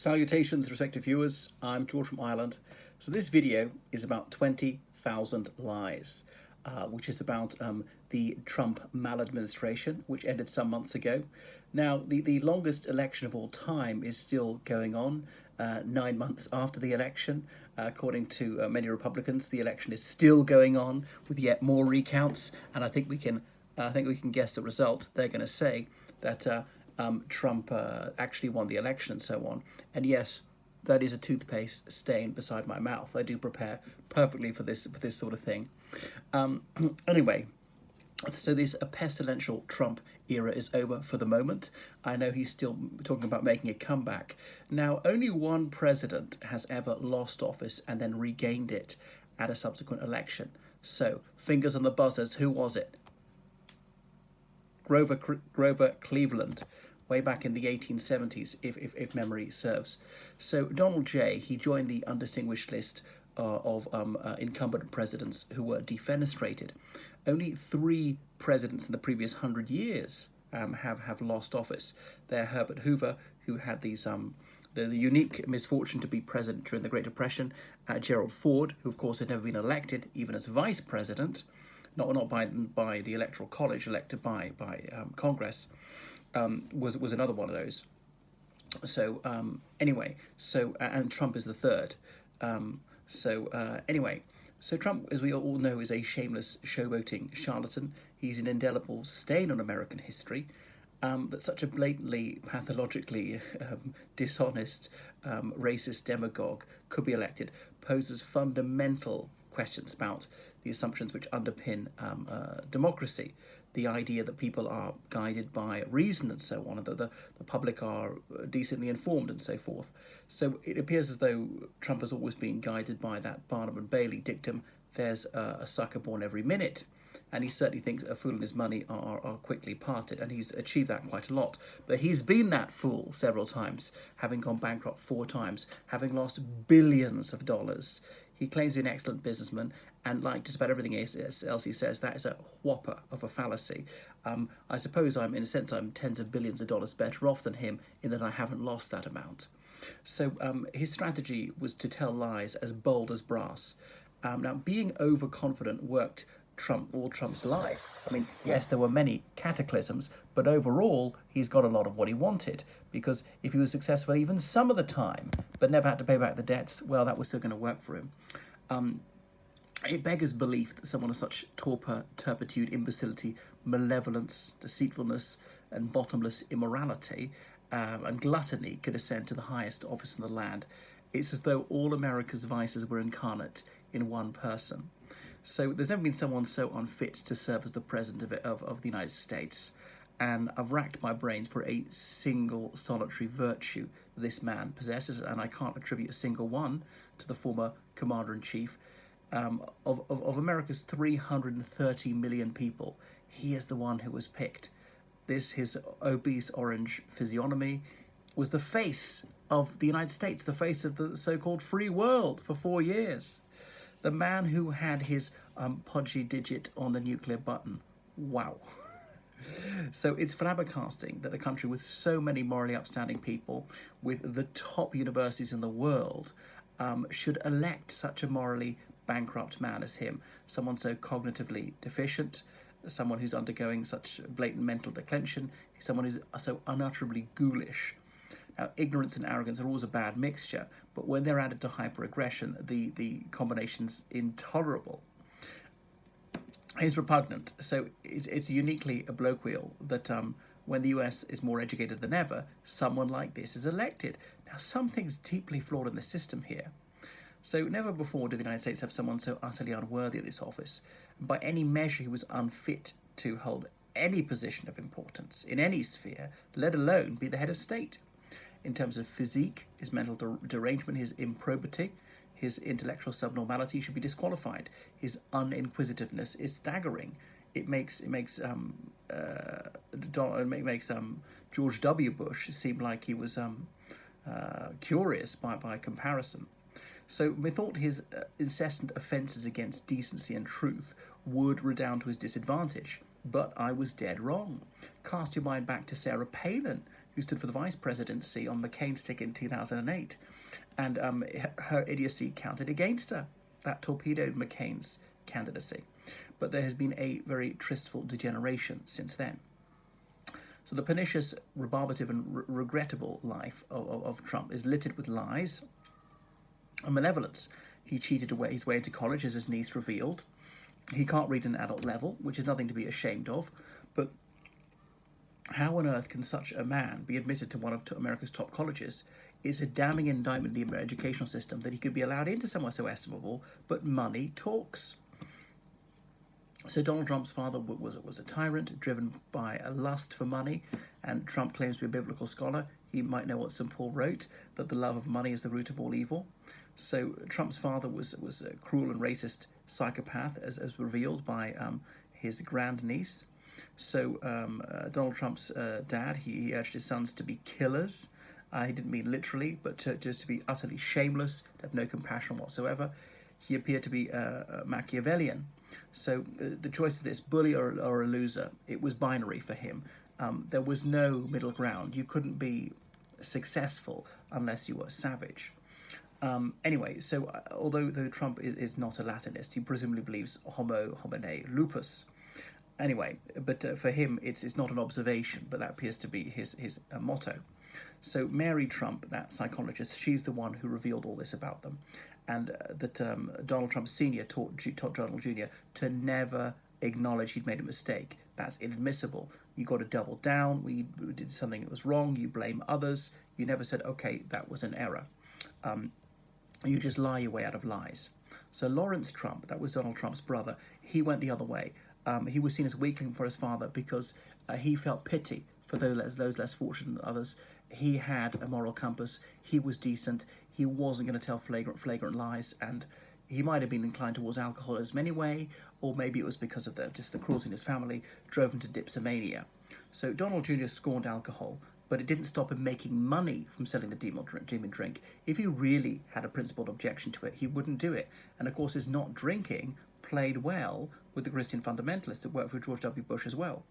Salutations, respected viewers. I'm George from Ireland. So this video is about 20,000 lies, which is about the Trump maladministration, which ended some months ago. Now, the longest election of all time is still going on, 9 months after the election. According to many Republicans, the election is still going on with yet more recounts, and I think we can guess the result. They're going to say that Trump actually won the election and so on. And yes, that is a toothpaste stain beside my mouth. I do prepare perfectly for this sort of thing. Anyway, so this pestilential Trump era is over for the moment. I know he's still talking about making a comeback. Now, only one president has ever lost office and then regained it at a subsequent election. So, fingers on the buzzers, who was it? Grover Cleveland, way back in the 1870s, if memory serves. So Donald J., he joined the undistinguished list of incumbent presidents who were defenestrated. Only 3 presidents in the previous 100 years have lost office. They're Herbert Hoover, who had the unique misfortune to be president during the Great Depression, Gerald Ford, who of course had never been elected, even as vice president, not by the Electoral College, elected by Congress, was another one of those. So anyway, and Trump is the third. Anyway, so Trump, as we all know, is a shameless showboating charlatan. He's an indelible stain on American history. But such a blatantly, pathologically dishonest, racist demagogue could be elected poses fundamental questions about the assumptions which underpin democracy. The idea that people are guided by reason and so on, and that the public are decently informed and so forth. So it appears as though Trump has always been guided by that Barnum and Bailey dictum, there's a sucker born every minute. And he certainly thinks a fool and his money are quickly parted, and he's achieved that quite a lot. But he's been that fool several times, having gone bankrupt 4 times, having lost billions of dollars. He claims to be an excellent businessman, and like just about everything else he says, that is a whopper of a fallacy. I suppose I'm tens of billions of dollars better off than him in that I haven't lost that amount. So his strategy was to tell lies as bold as brass. Now, being overconfident worked all Trump's life. I mean, yes, there were many cataclysms, but overall, he's got a lot of what he wanted, because if he was successful even some of the time, but never had to pay back the debts, well, that was still going to work for him. It beggars belief that someone of such torpor, turpitude, imbecility, malevolence, deceitfulness, and bottomless immorality and gluttony could ascend to the highest office in the land. It's as though all America's vices were incarnate in one person. So there's never been someone so unfit to serve as the president of the United States. And I've racked my brains for a single solitary virtue this man possesses, and I can't attribute a single one to the former commander-in-chief. Of America's 330 million people, he is the one who was picked. His obese orange physiognomy was the face of the United States, the face of the so-called free world for 4 years. The man who had his podgy digit on the nuclear button. Wow. So it's flabbergasting that a country with so many morally upstanding people, with the top universities in the world, should elect such a morally bankrupt man as him, someone so cognitively deficient, someone who's undergoing such blatant mental declension, someone who's so unutterably ghoulish. Now, ignorance and arrogance are always a bad mixture, but when they're added to hyper-aggression, the combination's intolerable. It's repugnant. So it's uniquely a bloke wheel that when the US is more educated than ever, someone like this is elected. Now, something's deeply flawed in the system here. So never before did the United States have someone so utterly unworthy of this office. By any measure, he was unfit to hold any position of importance in any sphere, let alone be the head of state. In terms of physique, his mental derangement, his improbity, his intellectual subnormality should be disqualified. His uninquisitiveness is staggering. It makes George W. Bush seem like he was curious by comparison. So methought his incessant offences against decency and truth would redound to his disadvantage. But I was dead wrong. Cast your mind back to Sarah Palin, who stood for the vice presidency on McCain's ticket in 2008. And her idiocy counted against her. That torpedoed McCain's candidacy. But there has been a very tristful degeneration since then. So the pernicious, rebarbative, and regrettable life of Trump is littered with lies and malevolence. He cheated his way into college, as his niece revealed. He can't read an adult level, which is nothing to be ashamed of. But how on earth can such a man be admitted to one of America's top colleges? It's a damning indictment of the educational system that he could be allowed into somewhere so estimable, but money talks. So Donald Trump's father was a tyrant, driven by a lust for money, and Trump claims to be a biblical scholar. He might know what St. Paul wrote, that the love of money is the root of all evil. So Trump's father was a cruel and racist psychopath, as revealed by his grandniece. So Donald Trump's dad, he urged his sons to be killers. He didn't mean literally, but just to be utterly shameless, to have no compassion whatsoever. He appeared to be Machiavellian. So the choice of this, bully or a loser, it was binary for him. There was no middle ground. You couldn't be successful unless you were savage. Anyway, so although Trump is not a Latinist, he presumably believes homo homine lupus. Anyway, but for him, it's not an observation, but that appears to be his motto. So Mary Trump, that psychologist, she's the one who revealed all this about them. And that Donald Trump Sr. taught Donald Jr. to never acknowledge he'd made a mistake. That's inadmissible. You got to double down. We did something that was wrong. You blame others. You never said, okay, that was an error. You just lie your way out of lies. So Lawrence Trump, that was Donald Trump's brother, he went the other way. He was seen as weakling for his father because he felt pity for those less fortunate than others. He had a moral compass. He was decent. He wasn't going to tell flagrant lies, and he might have been inclined towards alcoholism anyway, or maybe it was because of the cruelty in his family drove him to dipsomania. So Donald Jr. scorned alcohol, but it didn't stop him making money from selling the demon drink. If he really had a principled objection to it, he wouldn't do it. And of course, his not drinking played well with the Christian fundamentalists that worked for George W. Bush as well.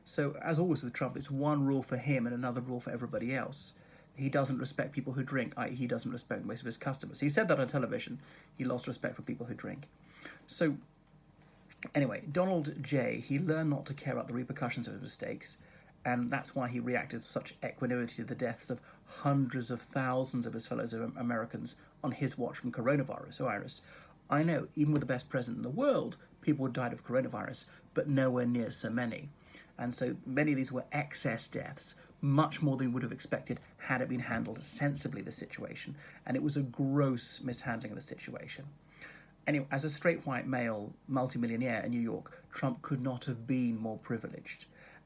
So, as always with Trump, it's one rule for him and another rule for everybody else. He doesn't respect people who drink, i.e. he doesn't respect most of his customers. He said that on television. He lost respect for people who drink. So, anyway, Donald J., he learned not to care about the repercussions of his mistakes, and that's why he reacted with such equanimity to the deaths of hundreds of thousands of his fellow Americans on his watch from coronavirus. I know, even with the best president in the world, people had died of coronavirus, but nowhere near so many. And so many of these were excess deaths, much more than we would have expected had it been handled sensibly, the situation. And it was a gross mishandling of the situation. Anyway, as a straight white male multimillionaire in New York, Trump could not have been more privileged.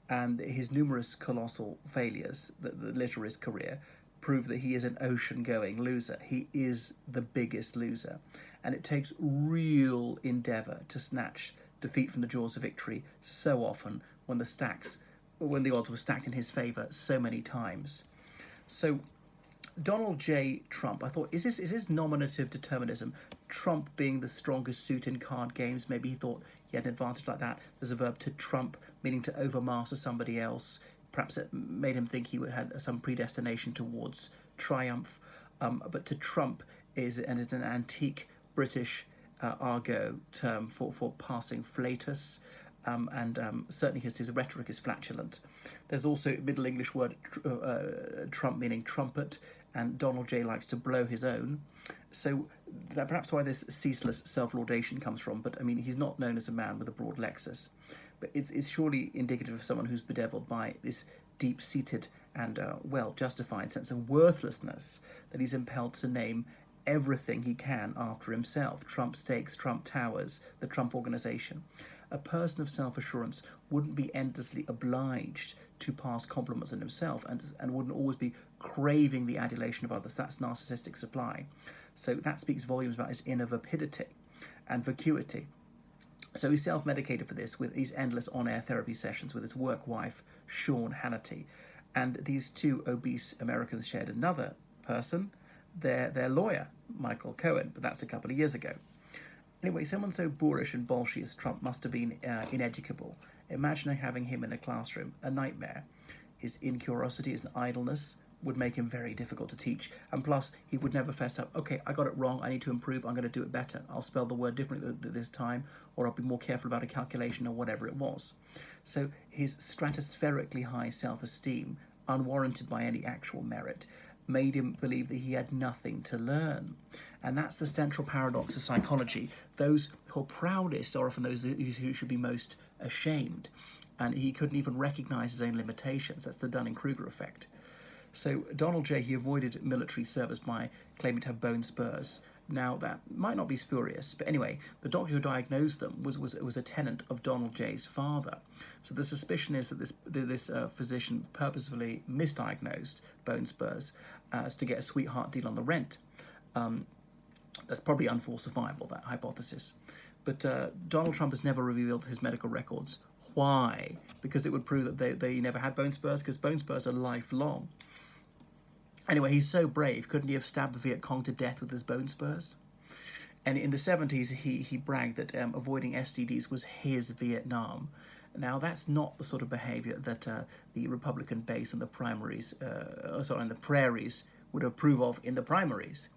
And his numerous colossal failures that litter his career prove that he is an ocean-going loser. He is the biggest loser. And it takes real endeavour to snatch defeat from the jaws of victory so often when the odds were stacked in his favour so many times. So Donald J. Trump, I thought, is this nominative determinism? Trump being the strongest suit in card games, maybe he thought he had an advantage like that. There's a verb to trump, meaning to overmaster somebody else. Perhaps it made him think he had some predestination towards triumph. But to trump is an antique British argot term for passing flatus. Certainly his rhetoric is flatulent. There's also a Middle English word, trump, meaning trumpet, and Donald J. likes to blow his own. So that perhaps why this ceaseless self-laudation comes from, but I mean, he's not known as a man with a broad Lexus. But it's surely indicative of someone who's bedeviled by this deep-seated and well-justified sense of worthlessness that he's impelled to name everything he can after himself. Trump Steaks, Trump Towers, the Trump Organization. A person of self-assurance wouldn't be endlessly obliged to pass compliments on himself and wouldn't always be craving the adulation of others. That's narcissistic supply. So that speaks volumes about his inner vapidity and vacuity. So he self-medicated for this with these endless on-air therapy sessions with his work wife, Sean Hannity. And these two obese Americans shared another person, their lawyer, Michael Cohen, but that's a couple of years ago. Anyway, someone so boorish and bolshy as Trump must have been ineducable. Imagine having him in a classroom, a nightmare. his incuriosity, his idleness would make him very difficult to teach. And plus, he would never fess up, okay, I got it wrong, I need to improve, I'm going to do it better. I'll spell the word differently this time, or I'll be more careful about a calculation or whatever it was. So his stratospherically high self-esteem, unwarranted by any actual merit, made him believe that he had nothing to learn. And that's the central paradox of psychology. Those who are proudest are often those who should be most ashamed. And he couldn't even recognize his own limitations. That's the Dunning-Kruger effect. So Donald J., he avoided military service by claiming to have bone spurs. Now, that might not be spurious, but anyway, the doctor who diagnosed them was a tenant of Donald J.'s father. So the suspicion is that this physician purposefully misdiagnosed bone spurs as to get a sweetheart deal on the rent. That's probably unfalsifiable, that hypothesis. But Donald Trump has never revealed his medical records. Why? Because it would prove that they never had bone spurs, because bone spurs are lifelong. Anyway, he's so brave, couldn't he have stabbed the Viet Cong to death with his bone spurs? And in the 70s, he bragged that avoiding STDs was his Vietnam. Now, that's not the sort of behaviour that the Republican base on the primaries, on the prairies would approve of in the primaries.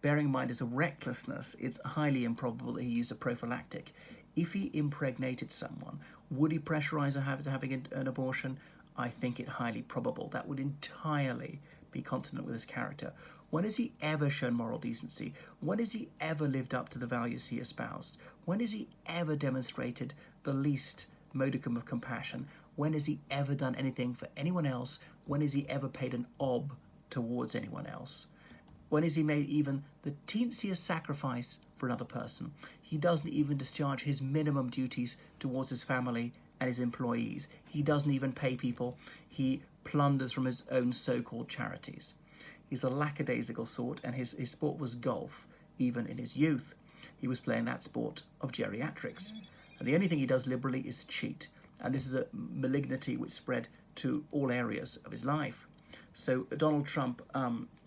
Bearing in mind his recklessness, it's highly improbable that he used a prophylactic. If he impregnated someone, would he pressurise her to having an abortion? I think it highly probable. That would entirely be consonant with his character. When has he ever shown moral decency? When has he ever lived up to the values he espoused? When has he ever demonstrated the least modicum of compassion? When has he ever done anything for anyone else? When has he ever paid an ob towards anyone else? When has he made even the teensiest sacrifice for another person? He doesn't even discharge his minimum duties towards his family and his employees. He doesn't even pay people. He plunders from his own so-called charities. He's a lackadaisical sort, and his sport was golf, even in his youth. He was playing that sport of geriatrics. And the only thing he does liberally is cheat. And this is a malignity which spread to all areas of his life. So Donald Trump,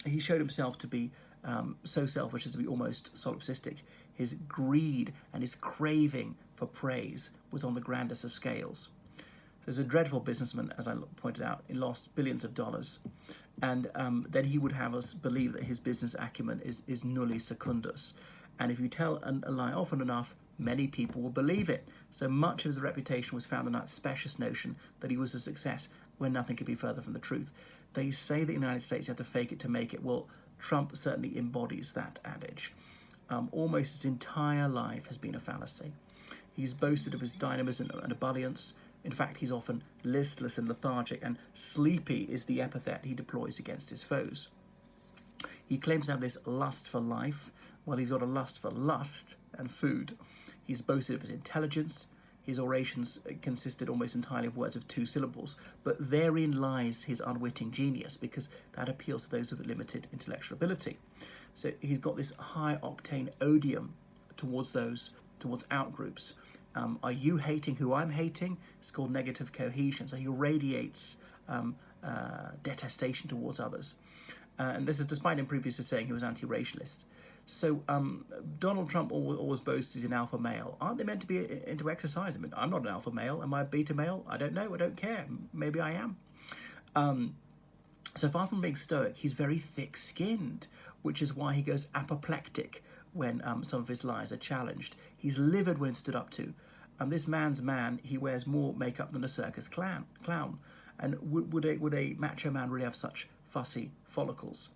he showed himself to be so selfish as to be almost solipsistic. His greed and his craving for praise was on the grandest of scales. There's a dreadful businessman, as I pointed out, he lost billions of dollars. And then he would have us believe that his business acumen is nulli secundus. And if you tell a lie often enough, many people will believe it. So much of his reputation was founded on that specious notion that he was a success when nothing could be further from the truth. They say that the United States have to fake it to make it. Well, Trump certainly embodies that adage. Almost his entire life has been a fallacy. He's boasted of his dynamism and ebullience. In fact, he's often listless and lethargic, and sleepy is the epithet he deploys against his foes. He claims to have this lust for life. Well, he's got a lust for lust and food. He's boasted of his intelligence. His orations consisted almost entirely of words of 2 syllables, but therein lies his unwitting genius, because that appeals to those of limited intellectual ability. So he's got this high-octane odium towards outgroups. Are you hating who I'm hating? It's called negative cohesion. So he radiates detestation towards others. And this is despite him previously saying he was anti-racialist. So Donald Trump always boasts he's an alpha male. Aren't they meant to be into exercise? I mean, I'm not an alpha male. Am I a beta male? I don't know. I don't care. Maybe I am. So far from being stoic, he's very thick-skinned, which is why he goes apoplectic when some of his lies are challenged. He's livid when stood up to. This man's man, he wears more makeup than a circus clown. And would a macho man really have such fussy follicles?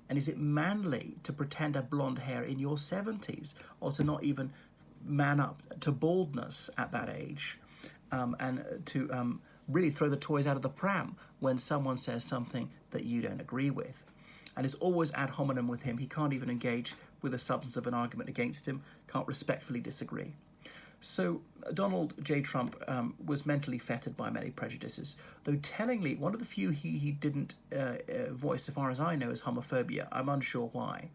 And is it manly to pretend to have blonde hair in your 70s, or to not even man up to baldness at that age, and to really throw the toys out of the pram when someone says something that you don't agree with? And it's always ad hominem with him. He can't even engage with the substance of an argument against him, can't respectfully disagree. So Donald J. Trump was mentally fettered by many prejudices, though tellingly, one of the few he didn't voice, so far as I know, is homophobia. I'm unsure why.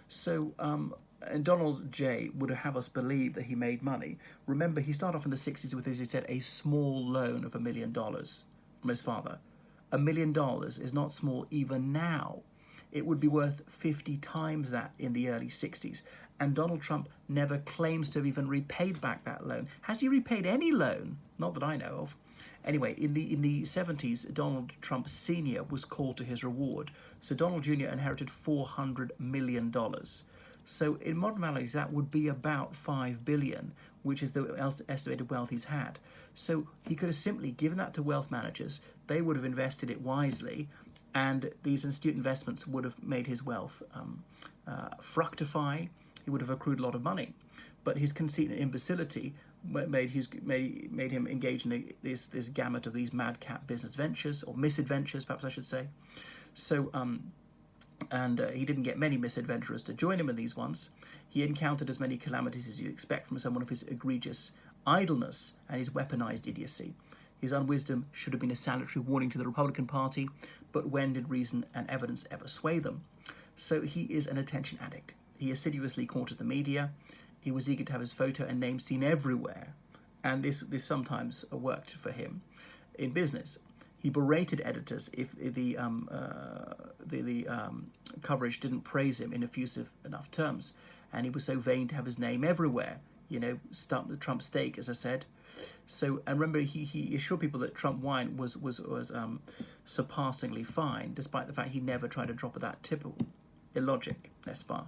So and Donald J. would have us believe that he made money. Remember, he started off in the 60s with, as he said, a small loan of $1 million from his father. $1 million is not small even now. It would be worth 50 times that in the early 60s. And Donald Trump never claims to have even repaid back that loan. Has he repaid any loan? Not that I know of. Anyway, in the 70s, Donald Trump Sr. was called to his reward. So Donald Jr. inherited $400 million. So in modern values, that would be about 5 billion, which is the estimated wealth he's had. So he could have simply given that to wealth managers. They would have invested it wisely, and these astute investments would have made his wealth fructify. He would have accrued a lot of money. But his conceit and imbecility made him engage in this gamut of these madcap business ventures, or misadventures, perhaps I should say. So, he didn't get many misadventurers to join him in these ones. He encountered as many calamities as you expect from someone of his egregious idleness and his weaponized idiocy. His unwisdom should have been a salutary warning to the Republican Party, but when did reason and evidence ever sway them? So he is an attention addict. He assiduously courted the media. He was eager to have his photo and name seen everywhere, and this sometimes worked for him. In business, he berated editors if the coverage didn't praise him in effusive enough terms, and he was so vain to have his name everywhere. Stump the Trump steak, as I said. So, and remember, he assured people that Trump wine was surpassingly fine, despite the fact he never tried to drop of that tipple. Illogic, n'est-ce pas?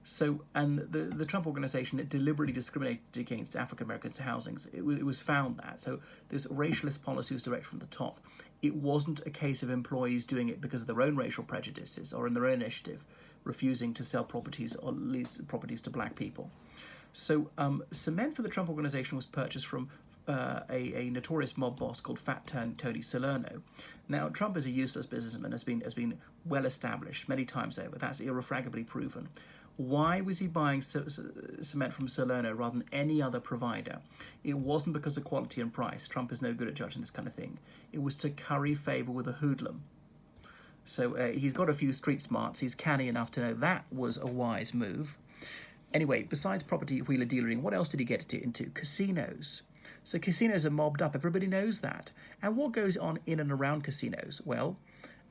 So, and the Trump organization, it deliberately discriminated against African Americans' housings. It was found that. So this racialist policy was directed from the top. It wasn't a case of employees doing it because of their own racial prejudices or in their own initiative, refusing to sell properties or lease properties to black people. So cement for the Trump organization was purchased from a notorious mob boss called Fat Tony Salerno. Now, Trump as a useless businessman has been well established many times over. That's irrefragably proven. Why was he buying cement from Salerno rather than any other provider? It wasn't because of quality and price. Trump is no good at judging this kind of thing. It was to curry favor with a hoodlum. So he's got a few street smarts. He's canny enough to know that was a wise move. Anyway, besides property wheeler dealing, what else did he get into? Casinos. So casinos are mobbed up. Everybody knows that. And what goes on in and around casinos? Well,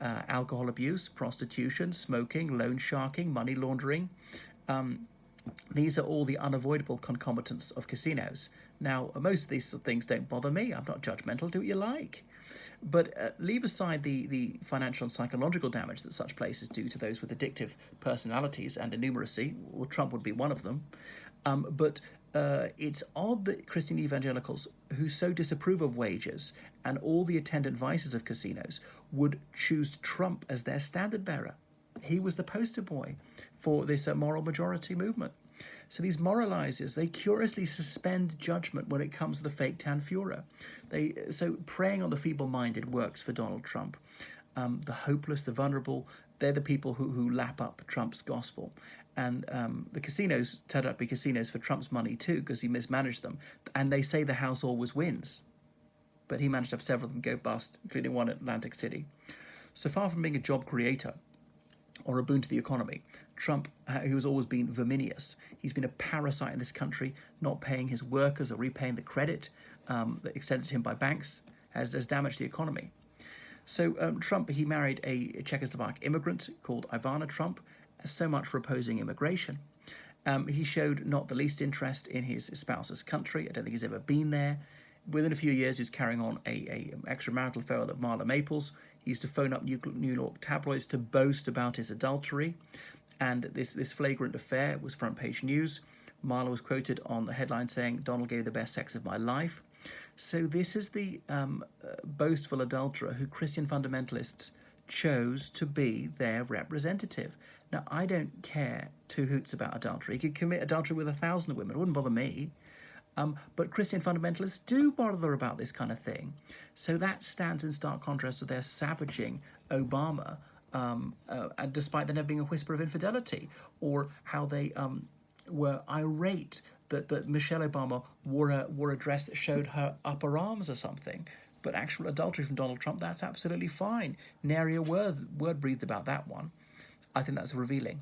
alcohol abuse, prostitution, smoking, loan sharking, money laundering. These are all the unavoidable concomitants of casinos. Now, most of these things don't bother me. I'm not judgmental. Do what you like. But leave aside the financial and psychological damage that such places do to those with addictive personalities and innumeracy. Well, Trump would be one of them. But it's odd that Christian evangelicals who so disapprove of wages and all the attendant vices of casinos would choose Trump as their standard bearer. He was the poster boy for this moral majority movement. So these moralizers, they curiously suspend judgment when it comes to the fake tan Führer. So preying on the feeble-minded works for Donald Trump. The hopeless, the vulnerable, they're the people who lap up Trump's gospel. And the casinos turned out to be casinos for Trump's money too, because he mismanaged them. And they say the house always wins. But he managed to have several of them go bust, including one at Atlantic City. So far from being a job creator or a boon to the economy, Trump, who has always been verminious, he's been a parasite in this country, not paying his workers or repaying the credit that extended to him by banks, has damaged the economy. So Trump, he married a Czechoslovak immigrant called Ivana Trump, so much for opposing immigration. He showed not the least interest in his spouse's country. I don't think he's ever been there. Within a few years, he was carrying on a extramarital affair with Marla Maples. He used to phone up New York tabloids to boast about his adultery. And this flagrant affair was front page news. Marla was quoted on the headline saying, "Donald gave the best sex of my life." So this is the boastful adulterer who Christian fundamentalists chose to be their representative. Now, I don't care two hoots about adultery. He could commit adultery with 1,000 women. It wouldn't bother me. But Christian fundamentalists do bother about this kind of thing. So that stands in stark contrast to their savaging Obama, and despite there never being a whisper of infidelity, or how they were irate that Michelle Obama wore a dress that showed her upper arms or something. But actual adultery from Donald Trump, that's absolutely fine. Nary a word breathed about that one. I think that's revealing.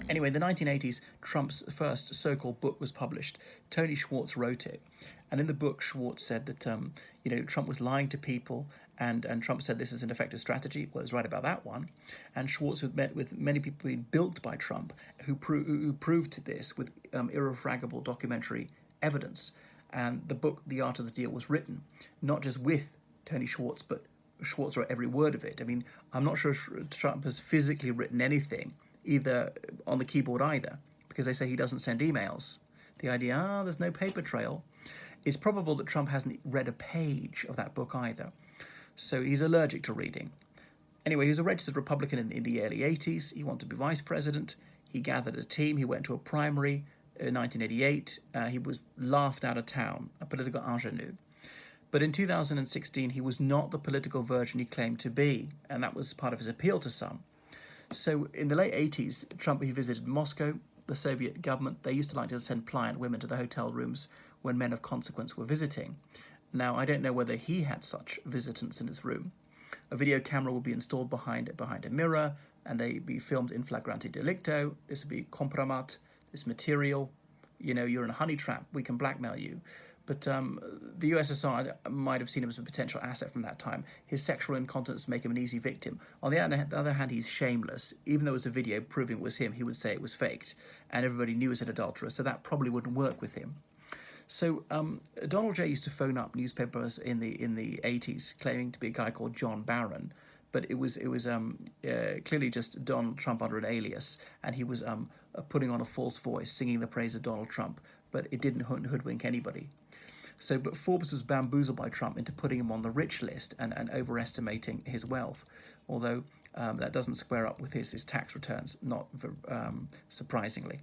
Anyway, in the 1980s, Trump's first so-called book was published. Tony Schwartz wrote it. And in the book, Schwartz said that Trump was lying to people, and Trump said this is an effective strategy. Well, he's right about that one. And Schwartz had met with many people being bilked by Trump who proved this with irrefragable documentary evidence. And the book, The Art of the Deal, was written not just with Tony Schwartz, but Schwartz wrote every word of it. I mean, I'm not sure Trump has physically written anything, either on the keyboard either, because they say he doesn't send emails. The idea, there's no paper trail. It's probable that Trump hasn't read a page of that book either. So he's allergic to reading. Anyway, he was a registered Republican in the early 80s. He wanted to be vice president. He gathered a team. He went to a primary in 1988. He was laughed out of town, a political ingenue. But in 2016, he was not the political version he claimed to be, and that was part of his appeal to some. So in the late 80s, Trump, he visited Moscow, the Soviet government. They used to like to send pliant women to the hotel rooms when men of consequence were visiting. Now, I don't know whether he had such visitants in his room. A video camera would be installed behind a mirror, and they'd be filmed in flagrante delicto. This would be compromat, this material. You know, you're in a honey trap, we can blackmail you. But the USSR might have seen him as a potential asset from that time. His sexual incontinence make him an easy victim. On the other hand, he's shameless. Even though it was a video proving it was him, he would say it was faked, and everybody knew it was an adulterer, so that probably wouldn't work with him. So Donald J. used to phone up newspapers in the 80s, claiming to be a guy called John Barron, but it was clearly just Donald Trump under an alias, and he was putting on a false voice, singing the praise of Donald Trump, but it didn't hoodwink anybody. So, but Forbes was bamboozled by Trump into putting him on the rich list and overestimating his wealth, although that doesn't square up with his tax returns, not surprisingly.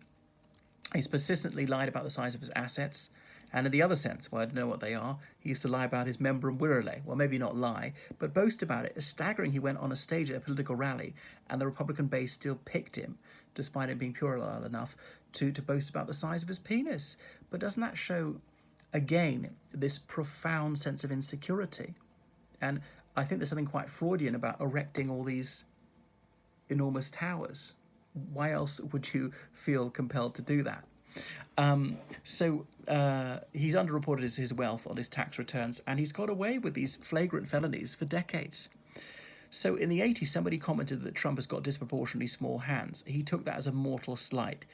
He's persistently lied about the size of his assets, and in the other sense, well, I don't know what they are, he used to lie about his membrum virile. Well, maybe not lie, but boast about it. It's staggering he went on a stage at a political rally, and the Republican base still picked him, despite it being puerile enough to boast about the size of his penis. But doesn't that show, again, this profound sense of insecurity? And I think there's something quite Freudian about erecting all these enormous towers. Why else would you feel compelled to do that? He's underreported his wealth on his tax returns, and he's got away with these flagrant felonies for decades. So in the 80s, somebody commented that Trump has got disproportionately small hands. He took that as a mortal slight.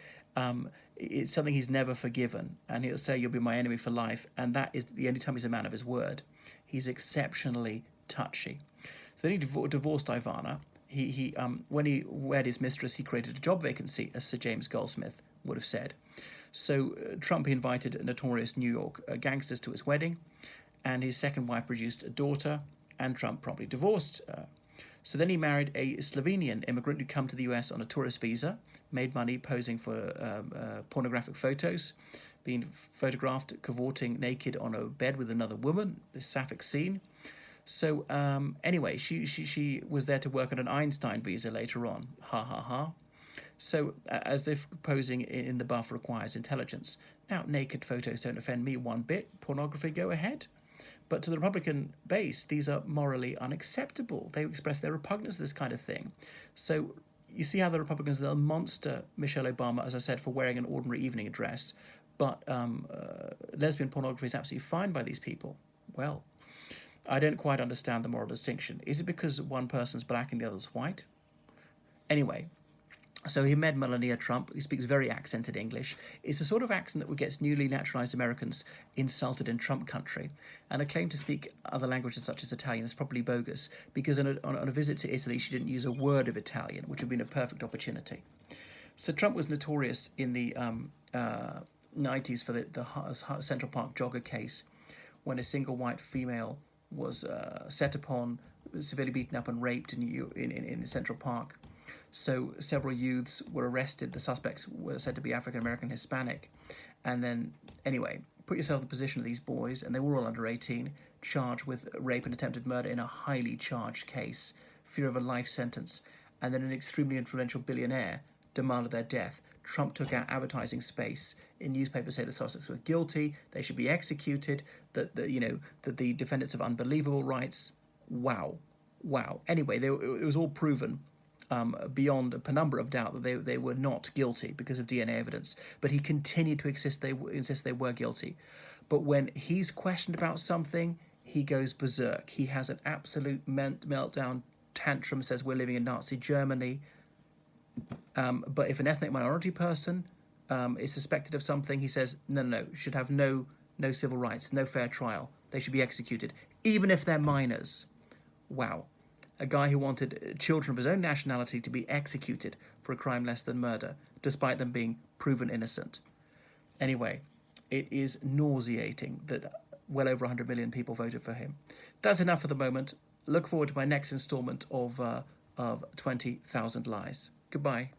It's something he's never forgiven, and he'll say, "You'll be my enemy for life," and that is the only time he's a man of his word. He's exceptionally touchy. So then he divorced Ivana. When he wed his mistress, he created a job vacancy, as Sir James Goldsmith would have said. So Trump invited notorious New York gangsters to his wedding, and his second wife produced a daughter, and Trump promptly divorced her. So then he married a Slovenian immigrant who'd come to the US on a tourist visa, made money posing for pornographic photos, being photographed cavorting naked on a bed with another woman, this sapphic scene. So anyway, she was there to work on an Einstein visa later on. Ha ha ha. So as if posing in the buff requires intelligence. Now, naked photos don't offend me one bit. Pornography, go ahead. But to the Republican base, these are morally unacceptable. They express their repugnance to this kind of thing. So you see how the Republicans, they'll monster Michelle Obama, as I said, for wearing an ordinary evening dress. But lesbian pornography is absolutely fine by these people. Well, I don't quite understand the moral distinction. Is it because one person's black and the other's white? Anyway, so he met Melania Trump, who speaks very accented English. It's the sort of accent that gets newly naturalized Americans insulted in Trump country. And a claim to speak other languages such as Italian is probably bogus, because on a visit to Italy, she didn't use a word of Italian, which would have been a perfect opportunity. So Trump was notorious in the 90s for the Central Park jogger case, when a single white female was set upon, severely beaten up and raped in Central Park. So several youths were arrested. The suspects were said to be African American, Hispanic. And then, anyway, put yourself in the position of these boys, and they were all under 18, charged with rape and attempted murder in a highly charged case, fear of a life sentence. And then an extremely influential billionaire demanded their death. Trump took out advertising space in newspapers, say the suspects were guilty, they should be executed, that the defendants have unbelievable rights. Wow. Anyway, it was all proven beyond a penumbra of doubt that they were not guilty because of DNA evidence. But he continued to insist they were guilty. But when he's questioned about something, he goes berserk. He has an absolute meltdown tantrum, says we're living in Nazi Germany. But if an ethnic minority person is suspected of something, he says, no, should have no no civil rights, no fair trial. They should be executed, even if they're minors. Wow. A guy who wanted children of his own nationality to be executed for a crime less than murder, despite them being proven innocent. Anyway, it is nauseating that well over 100 million people voted for him. That's enough for the moment. Look forward to my next instalment of 20,000 Lies. Goodbye.